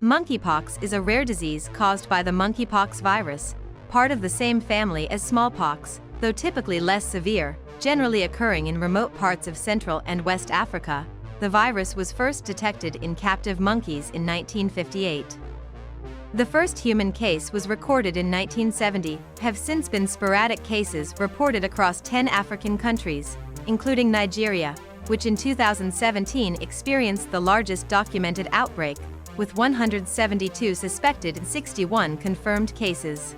Monkeypox is a rare disease caused by the monkeypox virus, part of the same family as smallpox, though typically less severe, generally occurring in remote parts of Central and West Africa. The virus was first detected in captive monkeys in 1958. The first human case was recorded in 1970. Have since been sporadic cases reported across 10 African countries, including Nigeria, which in 2017 experienced the largest documented outbreak, with 172 suspected and 61 confirmed cases.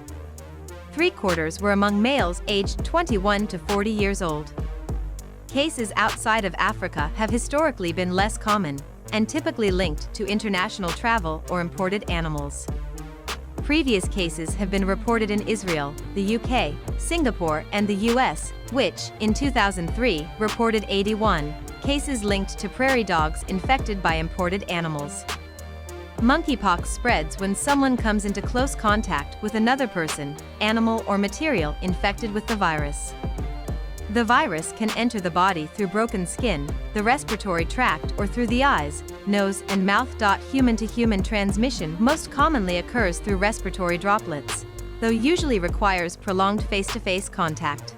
3/4 were among males aged 21 to 40 years old. Cases outside of Africa have historically been less common, and typically linked to international travel or imported animals. Previous cases have been reported in Israel, the UK, Singapore, and the US, which, in 2003, reported 81 cases linked to prairie dogs infected by imported animals. Monkeypox spreads when someone comes into close contact with another person, animal, or material infected with the virus. The virus can enter the body through broken skin, the respiratory tract, or through the eyes, nose, and mouth. Human-to-human transmission most commonly occurs through respiratory droplets, though usually requires prolonged face-to-face contact.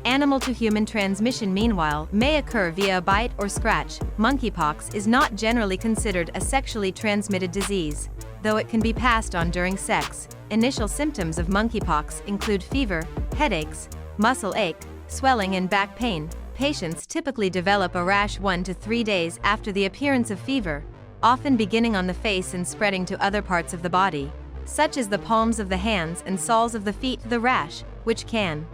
Animal-to-human transmission, meanwhile, may occur via a bite or scratch. Monkeypox is not generally considered a sexually transmitted disease, though it can be passed on during sex. Initial symptoms of monkeypox include fever, headaches, muscle ache, swelling, and back pain. Patients typically develop a rash 1 to 3 days after the appearance of fever, often beginning on the face and spreading to other parts of the body, such as the palms of the hands and soles of the feet. The rash, which can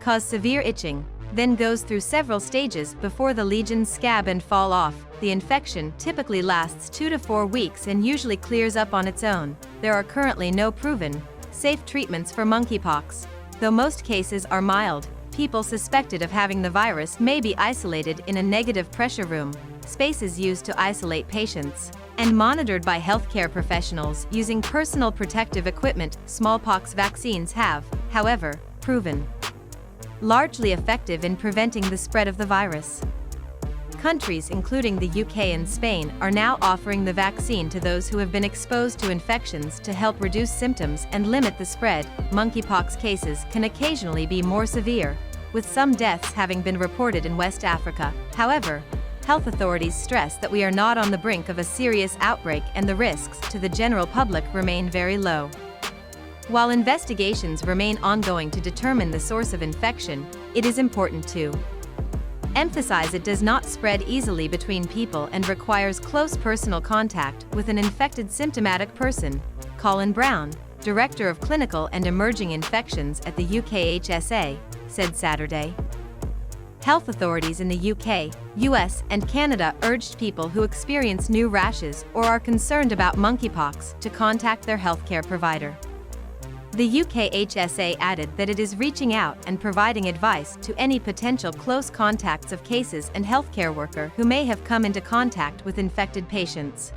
cause severe itching, then goes through several stages before the lesions scab and fall off. The infection typically lasts 2 to 4 weeks and usually clears up on its own. There are currently no proven, safe treatments for monkeypox. Though most cases are mild, people suspected of having the virus may be isolated in a negative pressure room, spaces used to isolate patients, and monitored by healthcare professionals using personal protective equipment. Smallpox vaccines have, however, proven largely effective in preventing the spread of the virus. Countries including the UK and Spain are now offering the vaccine to those who have been exposed to infections to help reduce symptoms and limit the spread. Monkeypox cases can occasionally be more severe, with some deaths having been reported in West Africa. However, health authorities stress that we are not on the brink of a serious outbreak and the risks to the general public remain very low. While investigations remain ongoing to determine the source of infection, it is important to emphasize it does not spread easily between people and requires close personal contact with an infected symptomatic person. Colin Brown, Director of Clinical and Emerging Infections at the UKHSA, said Saturday. Health authorities in the UK, US, and Canada urged people who experience new rashes or are concerned about monkeypox to contact their healthcare provider. The UKHSA added that it is reaching out and providing advice to any potential close contacts of cases and healthcare worker who may have come into contact with infected patients.